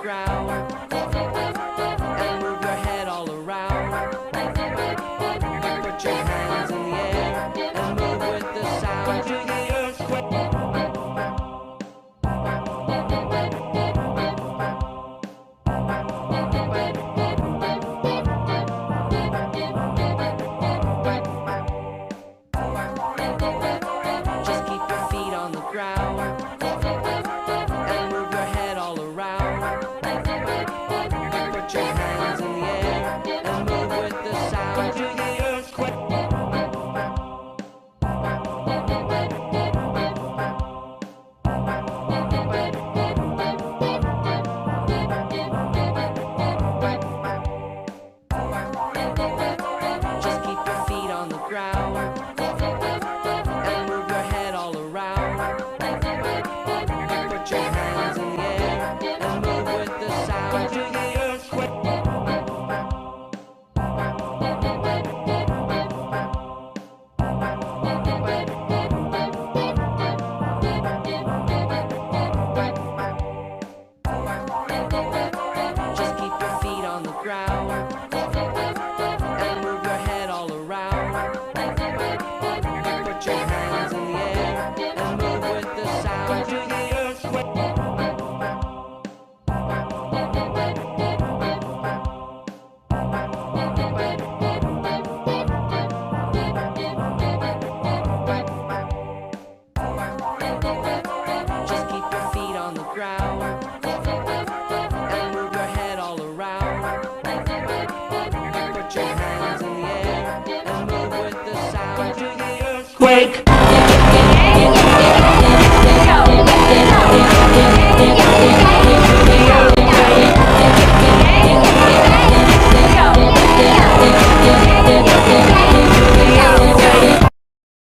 ground and move your head all around. Put your hands in the air and move with the sound to the earthquake. Just keep your feet on the ground and move your head all around. Put your hands in the air and move with the sound to the earthquake. Just keep your feet on the ground and move your head all around. Put your hands in the air and move with the sound to the earthquake. Just keep your feet on the ground and move your head all around. Put your hands in the air and move with the sound to the earthquake. Just keep your feet on the ground and move your head all around. Put your hands in the air and move with the sound to the earthquake.